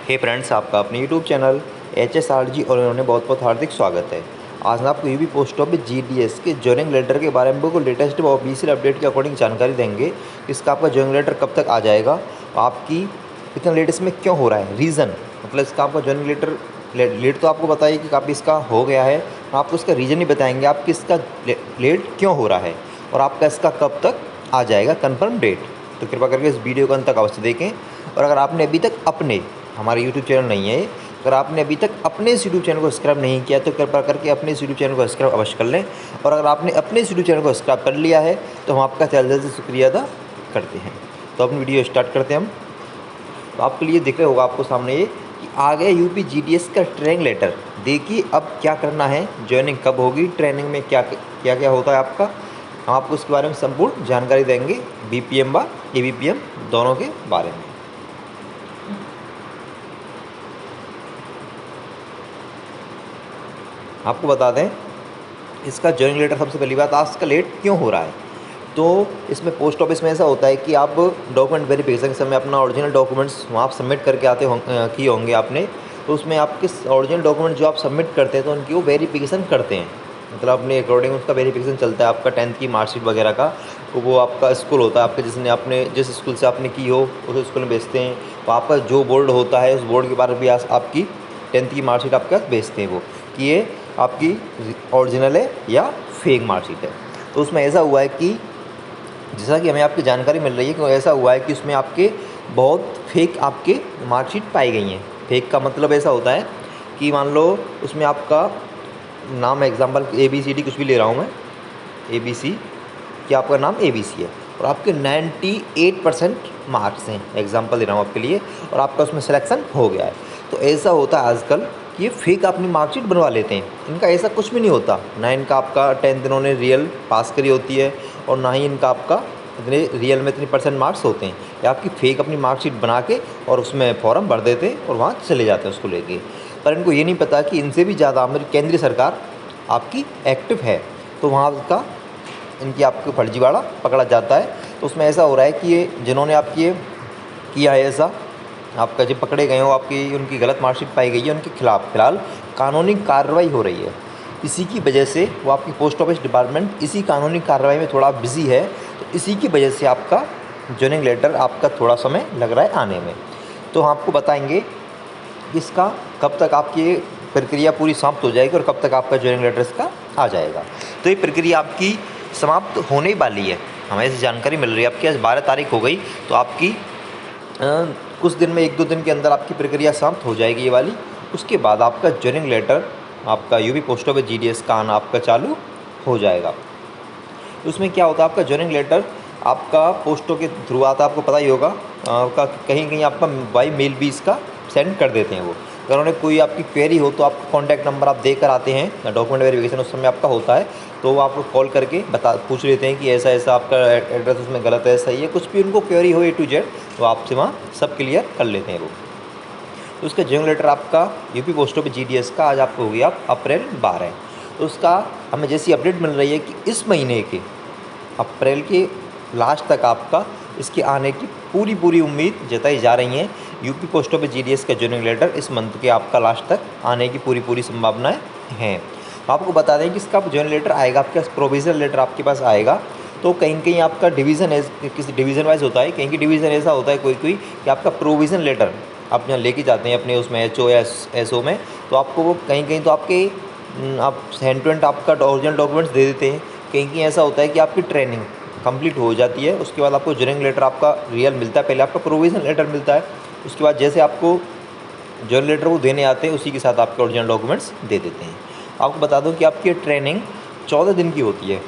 हे friends, आपका अपने YouTube channel HSRG और उन्होंने बहुत बहुत हार्दिक स्वागत है। आज मैं आपको यूपी पोस्ट ऑफिस GDS के जॉइनिंग लेटर के बारे में बिल्कुल लेटेस्ट और ऑफिशियल अपडेट के अकॉर्डिंग जानकारी देंगे। इसका आपका जॉइनिंग लेटर कब तक आ जाएगा, आपकी इतना लेट इसमें क्यों हो रहा है, रीज़न मतलब इसका आपका जॉइनिंग लेटर लेट तो आपको बताइए कि काफ़ी इसका हो गया है। आपको इसका रीज़न ही बताएंगे आप कि इसका लेट क्यों हो रहा है और आपका इसका कब तक आ जाएगा कन्फर्म डेट। तो कृपया करके इस वीडियो को अंत तक अवश्य देखें। और अगर आपने अभी तक अपने हमारे यूट्यूब चैनल नहीं है, अगर आपने अभी तक अपने इस यूट्यूब चैनल को सब्सक्राइब नहीं किया तो कृपया करके अपने इस यूट्यूब चैनल को सब्सक्राइब अवश्य कर लें। और अगर आपने अपने इस यूट्यूब चैनल को सब्सक्राइब कर लिया है तो हम आपका दिल से शुक्रिया अदा करते हैं। तो अपनी वीडियो स्टार्ट करते हैं हम। तो आपके लिए दिख रहा होगा आपको सामने ये कि आ गया यूपी GDS का ट्रेनिंग लेटर। देखिए अब क्या करना है, ज्वाइनिंग कब होगी, ट्रेनिंग में क्या क्या क्या होता है आपका, हम आपको उसके बारे में संपूर्ण जानकारी देंगे, BPM व ABPM दोनों के बारे में। आपको बता दें इसका जॉइनिंग लेटर सबसे पहली बात आज का लेट क्यों हो रहा है। तो इसमें पोस्ट ऑफिस में ऐसा होता है कि आप डॉक्यूमेंट वेरिफिकेशन के समय अपना ओरिजिनल डॉक्यूमेंट्स वहाँ आप सबमिट करके किए होंगे आपने। तो उसमें आपके ओरिजिनल डॉक्यूमेंट जो आप सबमिट करते हैं तो उनकी वो वेरिफिकेशन करते हैं, मतलब अपने अकॉर्डिंग उसका वेरिफिकेशन चलता है। आपका 10th की मार्कशीट वगैरह का तो वो आपका स्कूल होता है, आपके आपने जिस स्कूल से आपने की हो उस स्कूल में भेजते हैं। तो आपका जो बोर्ड होता है उस बोर्ड के बारे में भी आपकी 10th की मार्कशीट आपके पास भेजते हैं वो कि ये आपकी ओरिजिनल है या फेक मार्कशीट है। तो उसमें ऐसा हुआ है कि जैसा कि हमें आपकी जानकारी मिल रही है कि ऐसा हुआ है कि उसमें आपके बहुत फेक आपके मार्कशीट पाई गई हैं। फेक का मतलब ऐसा होता है कि मान लो उसमें आपका नाम एग्जाम्पल ABCD कुछ भी ले रहा हूँ मैं, ABC कि आपका नाम ABC है और आपके 98% मार्क्स हैं, एग्जाम्पल दे रहा हूँ आपके लिए, और आपका उसमें सिलेक्शन हो गया है। तो ऐसा होता है आजकल कि ये फेक अपनी मार्कशीट बनवा लेते हैं। इनका ऐसा कुछ भी नहीं होता, ना इनका आपका 10th इन्होंने रियल पास करी होती है और ना ही इनका आपका इतने रियल में इतने % मार्क्स होते हैं। या आपकी फ़ेक अपनी मार्कशीट बना के और उसमें फॉर्म भर देते हैं और वहाँ चले जाते हैं उसको लेके। पर इनको ये नहीं पता कि इनसे भी ज़्यादा हमारी केंद्रीय सरकार आपकी एक्टिव है, तो वहाँ का इनकी आपको फर्जीवाड़ा पकड़ा जाता है। तो उसमें ऐसा हो रहा है कि ये जिन्होंने आपकी ये किया है ऐसा, आपका जो पकड़े गए हो, आपकी उनकी गलत मार्कशीट पाई गई है, उनके खिलाफ़ फ़िलहाल कानूनी कार्रवाई हो रही है। इसी की वजह से वो आपकी पोस्ट ऑफिस डिपार्टमेंट इसी कानूनी कार्रवाई में थोड़ा बिज़ी है। तो इसी की वजह से आपका जॉइनिंग लेटर आपका थोड़ा समय लग रहा है आने में। तो हम आपको बताएंगे कि इसका कब तक आपकी ये प्रक्रिया पूरी समाप्त हो जाएगी और कब तक आपका जॉइनिंग लेटर इसका आ जाएगा। तो ये प्रक्रिया आपकी समाप्त होने वाली है, हमें ऐसी जानकारी मिल रही है। आपकी आज 12 तारीख हो गई, तो आपकी कुछ दिन में 1-2 दिन के अंदर आपकी प्रक्रिया समाप्त हो जाएगी ये वाली। उसके बाद आपका जॉइनिंग लेटर आपका यूपी पोस्ट ऑफिस GDS का आना आपका चालू हो जाएगा। उसमें क्या होता है, आपका जॉइनिंग लेटर आपका पोस्टों के थ्रू आता है, आपको पता ही होगा। आपका कहीं कहीं आपका बाई मेल भी इसका सेंड कर देते हैं वो। अगर उन्हें कोई आपकी क्वेरी हो तो आपका कॉन्टैक्ट नंबर आप देकर आते हैं, डॉक्यूमेंट वेरिफिकेशन उस समय आपका होता है, तो वो आपको कॉल करके पूछ लेते हैं कि ऐसा ऐसा आपका एड्रेस उसमें गलत है, सही है, कुछ भी उनको क्वेरी हो A to Z तो आपसे वहाँ सब क्लियर कर लेते हैं वो। तो उसका जॉइनिंग लेटर आपका यूपी पोस्ट ऑफिस GDS का आज आपको हो गया अप्रैल 12। तो उसका हमें जैसी अपडेट मिल रही है कि इस महीने के अप्रैल के लास्ट तक आपका इसके आने की पूरी उम्मीद जताई जा रही है। यूपी पोस्ट ऑफिस GDS का जॉइनिंग लेटर इस मंथ के आपका लास्ट तक आने की पूरी संभावनाएं हैं। आपको बता दें कि इसका जॉइनिंग लेटर आएगा, आपके पास प्रोविज़नल लेटर आपके पास आएगा। तो कहीं कहीं आपका डिवीज़न है, किसी डिवीज़न वाइज होता है, कहीं की डिवीज़न ऐसा होता है कोई कि आपका प्रोविज़न लेटर आप यहाँ लेके जाते हैं अपने उसमें HO या SO में, तो आपको वो कहीं कहीं तो आपके आप हैंड टू हैंड आपका ओरिजिनल डॉक्यूमेंट्स दे देते हैं। कहीं कहीं ऐसा होता है कि आपकी ट्रेनिंग कंप्लीट हो जाती है, उसके बाद आपको जॉइनिंग लेटर आपका रियल मिलता है, पहले आपका प्रोविज़नल लेटर मिलता है, उसके बाद जैसे आपको जॉइनिंग लेटर वो देने आते हैं उसी के साथ आपके ओरिजिनल डॉक्यूमेंट्स दे देते हैं। आपको बता दूं कि आपकी ट्रेनिंग 14 दिन की होती है।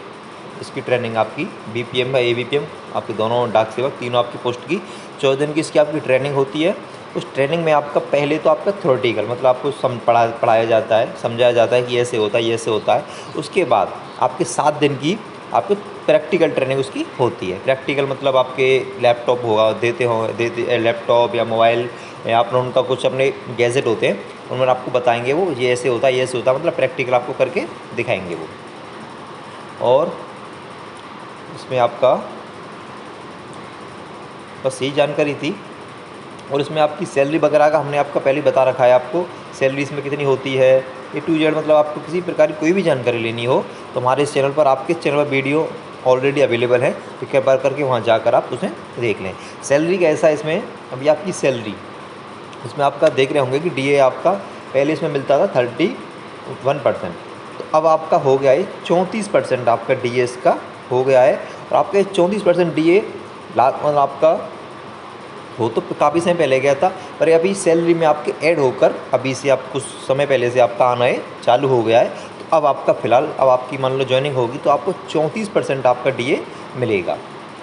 इसकी ट्रेनिंग आपकी BPM व ABPM आपके दोनों डाक सेवक तीनों आपकी पोस्ट की 14 दिन की इसकी आपकी ट्रेनिंग होती है। उस ट्रेनिंग में आपका पहले तो आपका थ्योरेटिकल मतलब आपको पढ़ाया जाता है, समझाया जाता है कि ऐसे होता है, ये ऐसे होता है। उसके बाद आपके 7 दिन की आपको प्रैक्टिकल ट्रेनिंग उसकी होती है। प्रैक्टिकल मतलब आपके लैपटॉप होगा देते लैपटॉप या मोबाइल या अपना उनका कुछ अपने गैजेट होते हैं, उनमें आपको बताएंगे वो ये ऐसे होता है, ये ऐसे होता है, मतलब प्रैक्टिकल आपको करके दिखाएंगे वो। और इसमें आपका बस यही जानकारी थी। और इसमें आपकी सैलरी वगैरह का हमने आपका पहले बता रखा है, आपको सैलरी इसमें कितनी होती है A to Z। मतलब आपको किसी प्रकार की कोई भी जानकारी लेनी हो तो हमारे इस चैनल पर, आपके चैनल पर वीडियो ऑलरेडी अवेलेबल है, तो कृपया करके वहाँ जाकर आप उसे देख लें। सैलरी कैसा है इसमें, अभी आपकी सैलरी इसमें आपका देख रहे होंगे कि DA आपका पहले इसमें मिलता था 31%, तो अब आपका हो गया है 34% आपका DA इसका हो गया है। और आपका 34% DA मतलब आपका वो तो काफ़ी समय पहले गया था, पर अभी सैलरी में आपके ऐड होकर अभी से आप कुछ समय पहले से आपका आना है चालू हो गया है। तो अब आपका फ़िलहाल, अब आपकी मान लो ज्वाइनिंग होगी तो आपको 34% आपका DA मिलेगा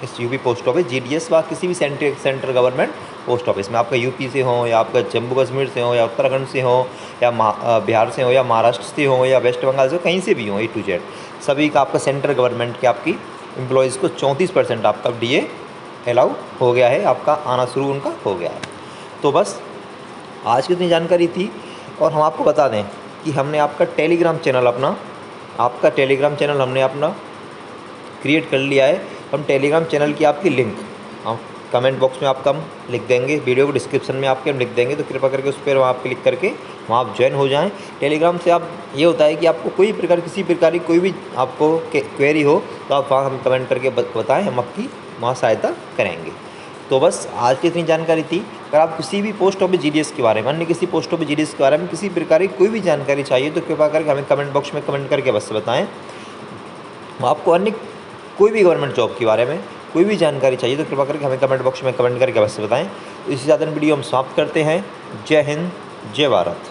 इस यूपी पोस्ट ऑफिस GDS व किसी भी सेंट्रल गवर्नमेंट पोस्ट ऑफिस में। आपका यूपी से हो या आपका जम्मू कश्मीर से हो या उत्तराखंड से हो या बिहार से हो या महाराष्ट्र से हो या वेस्ट बंगाल से हो, कहीं से भी हो A to Z सभी का आपका सेंट्रल गवर्नमेंट के आपकी एम्प्लॉयज़ को 34% आपका DA अलाउ हो गया है, आपका आना शुरू उनका हो गया है। तो बस आज की इतनी जानकारी थी। और हम आपको बता दें कि हमने आपका टेलीग्राम चैनल हमने अपना क्रिएट कर लिया है। हम टेलीग्राम चैनल की आपकी लिंक हम कमेंट बॉक्स में आपका हम लिख देंगे, वीडियो को डिस्क्रिप्शन में आपके हम लिख देंगे, तो कृपया करके उस पर वहाँ क्लिक करके वहाँ आप ज्वाइन हो जाएं। टेलीग्राम से आप ये होता है कि आपको किसी प्रकार की कोई भी आपको क्वेरी हो तो आप वहाँ हम कमेंट करके बताएं, हम आपकी वहाँ सहायता करेंगे। तो बस आज की इतनी जानकारी थी। अगर आप किसी भी पोस्ट ऑफिस GDS के बारे में, अन्य किसी पोस्ट ऑफिस GDS के बारे में किसी प्रकार की कोई भी जानकारी चाहिए तो कृपया करके हमें कमेंट बॉक्स में कमेंट करके बस बताएं। आपको अन्य कोई भी गवर्नमेंट जॉब के बारे में कोई भी जानकारी चाहिए तो कृपया करके हमें कमेंट बॉक्स में कमेंट करके बस बताएं। तो इसी साधन वीडियो हम समाप्त करते हैं। जय हिंद, जय भारत।